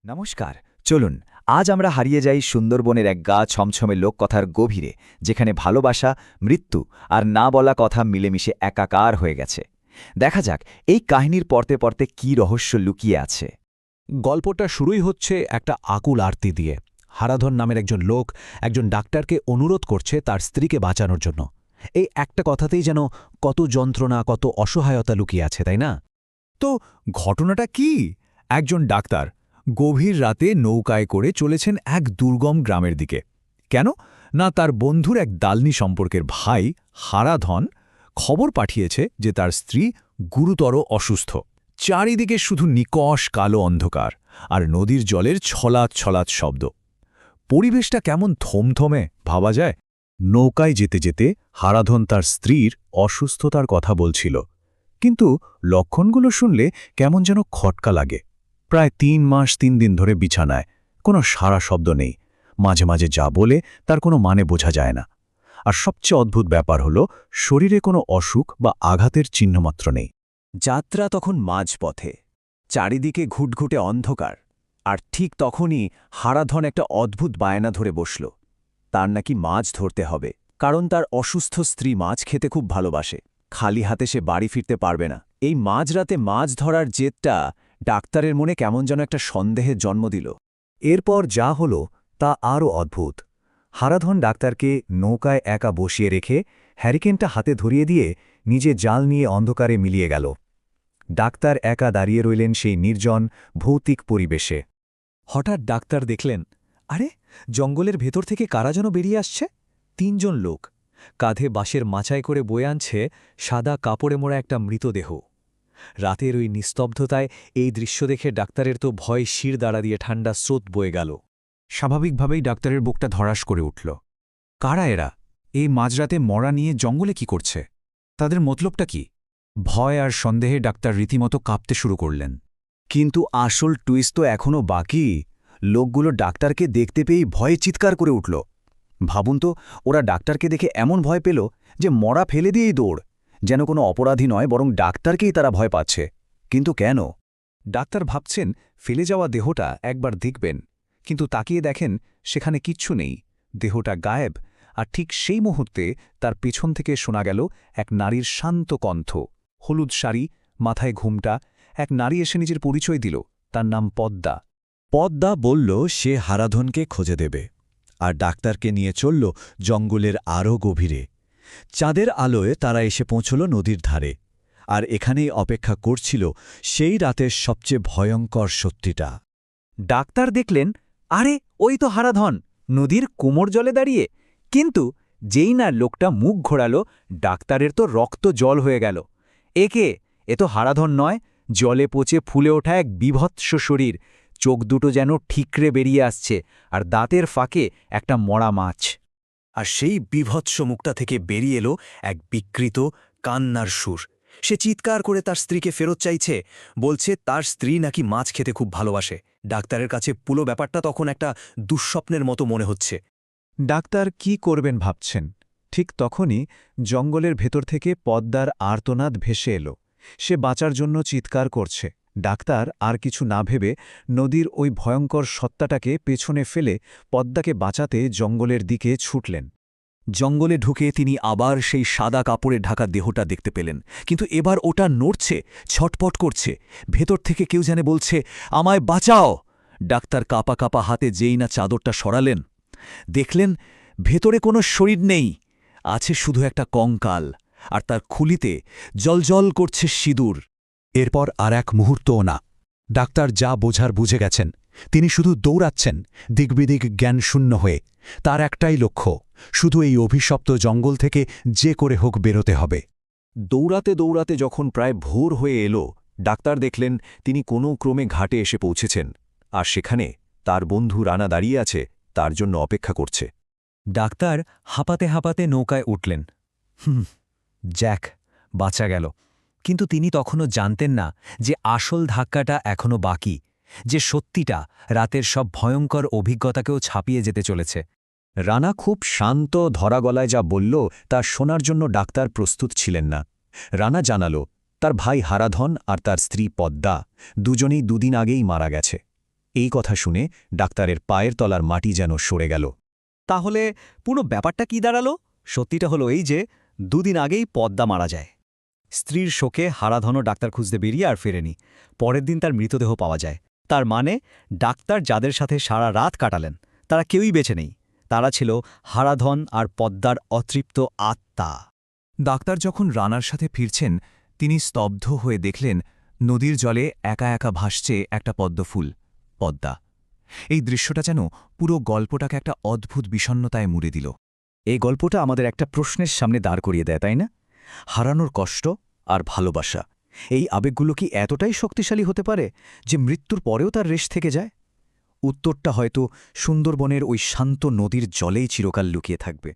নমস্কার। চলুন আজ আমরা হারিয়ে যাই সুন্দরবনের এক গা ছমছমে লোককথার গভীরে, যেখানে ভালোবাসা, মৃত্যু আর না বলা কথা মিলেমিশে একাকার হয়ে গেছে। দেখা যাক এই কাহিনীর পড়তে পড়তে কী রহস্য লুকিয়ে আছে। গল্পটা শুরুই হচ্ছে একটা আকুল আরতি দিয়ে। হারাধন নামের একজন লোক একজন ডাক্তারকে অনুরোধ করছে তার স্ত্রীকে বাঁচানোর জন্য। এই একটা কথাতেই যেন কত যন্ত্রণা, কত অসহায়তা লুকিয়ে আছে, তাই না? তো ঘটনাটা কি? একজন ডাক্তার গভীর রাতে নৌকায় করে চলেছেন এক দুর্গম গ্রামের দিকে। কেন না, তার বন্ধুর এক দালনি সম্পর্কের ভাই হারাধন খবর পাঠিয়েছে যে তার স্ত্রী গুরুতর অসুস্থ। চারিদিকে শুধু নিকষ কালো অন্ধকার আর নদীর জলের ছলাৎ ছলাৎ শব্দ। পরিবেশটা কেমন থমথমে ভাবা যায়। নৌকায় যেতে যেতে হারাধন তার স্ত্রীর অসুস্থতার কথা বলছিল, কিন্তু লক্ষণগুলো শুনলে কেমন যেন খটকা লাগে। প্রায় ৩ মাস ৩ দিন ধরে বিছানায়, কোনো সারা শব্দ নেই। মাঝে মাঝে যা বলে তার কোনো মানে বোঝা যায় না। আর সবচেয়ে অদ্ভুত ব্যাপার হলো, শরীরে কোনো অসুখ বা আঘাতের চিহ্নমাত্র নেই। যাত্রা তখন মাঝপথে, চারিদিকে ঘুটঘুটে অন্ধকার। আর ঠিক তখনই হারাধন একটা অদ্ভুত বায়না ধরে বসল। তার নাকি মাছ ধরতে হবে, কারণ তার অসুস্থ স্ত্রী মাছ খেতে খুব ভালোবাসে। খালি হাতে সে বাড়ি ফিরতে পারবে না। এই মাঝরাতে মাছ ধরার জেদটা ডাক্তারের মনে কেমন যেন একটা সন্দেহের জন্ম দিল। এরপর যা হলো তা আরও অদ্ভুত। হারাধন ডাক্তারকে নৌকায় একা বসিয়ে রেখে হ্যারিকেনটা হাতে ধরিয়ে দিয়ে নিজে জাল নিয়ে অন্ধকারে মিলিয়ে গেল। ডাক্তার একা দাঁড়িয়ে রইলেন সেই নির্জন ভৌতিক পরিবেশে। হঠাৎ ডাক্তার দেখলেন, আরে জঙ্গলের ভেতর থেকে কারা যেন বেরিয়ে আসছে। ৩ জন লোক কাঁধে বাঁশের মাচায় করে বয়ে আনছে সাদা কাপড়ে মোড়া একটা মৃতদেহ। রাতের ওই নিস্তব্ধতায় এই দৃশ্য দেখে ডাক্তারের তো ভয় শির দাঁড়া দিয়ে ঠান্ডা স্রোত বয়ে গেল। স্বাভাবিকভাবেই ডাক্তারের বুকটা ধড়াস করে উঠল। কারা এরা? এই মাঝরাতে মরা নিয়ে জঙ্গলে কি করছে? তাদের মতলবটা কি? ভয় আর সন্দেহে ডাক্তার রীতিমতো কাঁপতে শুরু করলেন। কিন্তু আসল টুইস্ট তো এখনও বাকি। লোকগুলো ডাক্তারকে দেখতে পেয়েই ভয়ে চিৎকার করে উঠল। ভাবুন তো, ওরা ডাক্তারকে দেখে এমন ভয় পেল যে মরা ফেলে দিয়েই দৌড়। যেন কোনো অপরাধী নয়, বরং ডাক্তারকেই তারা ভয় পাচ্ছে। কিন্তু কেন? ডাক্তার ভাবছেন ফেলে যাওয়া দেহটা একবার দেখবেন, কিন্তু তাকিয়ে দেখেন সেখানে কিচ্ছু নেই। দেহটা গায়েব। আর ঠিক সেই মুহূর্তে তার পেছন থেকে শোনা গেল এক নারীর শান্ত কণ্ঠ। হলুদ শাড়ি, মাথায় ঘুমটা। এক নারী এসে নিজের পরিচয় দিল। তার নাম পদ্মা। পদ্মা বলল সে হারাধনকে খুঁজে দেবে, আর ডাক্তারকে নিয়ে চলল জঙ্গলের আরও গভীরে। চাঁদের আলোয় তারা এসে পৌঁছল নদীর ধারে, আর এখানেই অপেক্ষা করছিল সেই রাতের সবচেয়ে ভয়ঙ্কর সত্যিটা। ডাক্তার দেখলেন, আরে ওই তো হারাধন নদীর কোমর জলে দাঁড়িয়ে। কিন্তু যেই না লোকটা মুখ ঘোরালো, ডাক্তারের তো রক্ত জল হয়ে গেল। এ তো হারাধন নয়, জলে পচে ফুলে ওঠা এক বিভৎস শরীর। চোখ দুটো যেন ঠিকরে বেরিয়ে আসছে, আর দাঁতের ফাঁকে একটা মরা মাছ। আর সেই বিভৎস মুখটা থেকে বেরিয়ে এলো এক বিকৃত কান্নার সুর। সে চিৎকার করে তার স্ত্রীকে ফেরত চাইছে, বলছে তার স্ত্রী নাকি মাছ খেতে খুব ভালোবাসে। ডাক্তারের কাছে পুরো ব্যাপারটা তখন একটা দুঃস্বপ্নের মতো মনে হচ্ছে। ডাক্তার কি করবেন ভাবছেন। ঠিক তখনই জঙ্গলের ভেতর থেকে পদ্মার আর্তনাদ ভেসে এলো। সে বাঁচার জন্য চিৎকার করছে। ডাক্তার আর কিছু না ভেবে নদীর ওই ভয়ঙ্কর সত্তাটাকে পেছনে ফেলে পদ্মাকে বাঁচাতে জঙ্গলের দিকে ছুটলেন। জঙ্গলে ঢুকে তিনি আবার সেই সাদা কাপড়ে ঢাকা দেহটা দেখতে পেলেন, কিন্তু এবার ওটা নড়ছে, ছটপট করছে। ভেতর থেকে কেউ যেন বলছে, আমায় বাঁচাও। ডাক্তার কাঁপা কাঁপা হাতে যেই না চাদরটা সরালেন, দেখলেন ভেতরে কোনো শরীর নেই, আছে শুধু একটা কঙ্কাল, আর তার খুলিতে জলজল করছে সিঁদুর। এরপর আর এক মুহূর্তও না। ডাক্তার যা বোঝার বুঝে গেছেন। তিনি শুধু দৌড়াচ্ছেন দিকবিদিক জ্ঞানশূন্য হয়ে। তার একটাই লক্ষ্য, শুধু এই অভিশপ্ত জঙ্গল থেকে যে করে হোক বেরোতে হবে। দৌড়াতে দৌড়াতে যখন প্রায় ভোর হয়ে এলো, ডাক্তার দেখলেন তিনি কোনো ক্রমে ঘাটে এসে পৌঁছেছেন, আর সেখানে তার বন্ধু রানা দাঁড়িয়ে আছে, তার জন্য অপেক্ষা করছে। ডাক্তার হাঁপাতে হাঁপাতে নৌকায় উঠলেন। জ্যাক, বাঁচা গেল। কিন্তু তিনি তখনও জানতেন না যে আসল ধাক্কাটা এখনও বাকি, যে সত্যিটা রাতের সব ভয়ঙ্কর অভিজ্ঞতাকেও ছাপিয়ে যেতে চলেছে। রানা খুব শান্ত ধরা গলায় যা বলল তা শোনার জন্য ডাক্তার প্রস্তুত ছিলেন না। রানা জানালো তার ভাই হারাধন আর তার স্ত্রী পদ্মা দুজনেই দুদিন আগেই মারা গেছে। এই কথা শুনে ডাক্তারের পায়ের তলার মাটি যেন সরে গেল। তাহলে পুরো ব্যাপারটা কি দাঁড়ালো? সত্যিটা হলো এই যে 2 দিন আগেই পদ্মা মারা যায়। স্ত্রীর শোকে হারাধনও ডাক্তার খুঁজতে বেরিয়ে আর ফেরেনি। পরের দিন তার মৃতদেহ পাওয়া যায়। তার মানে ডাক্তার যাদের সাথে সারা রাত কাটালেন তারা কেউই বেঁচে নেই। তারা ছিল হারাধন আর পদ্মার অতৃপ্ত আত্মা। ডাক্তার যখন রানার সাথে ফিরছেন তিনি স্তব্ধ হয়ে দেখলেন নদীর জলে একা একা ভাসছে একটা পদ্মফুল, পদ্মা। এই দৃশ্যটা যেন পুরো গল্পটাকে একটা অদ্ভুত বিষণ্ণতায় মুড়ে দিল। এই গল্পটা আমাদের একটা প্রশ্নের সামনে দাঁড় করিয়ে দেয়, তাই না? হারানোর কষ্ট আর ভালোবাসা, এই আবেগগুলো কি এতটাই শক্তিশালী হতে পারে যে মৃত্যুর পরেও তার রেশ থেকে যায়? উত্তরটা হয়তো সুন্দরবনের ওই শান্ত নদীর জলেই চিরকাল লুকিয়ে থাকবে।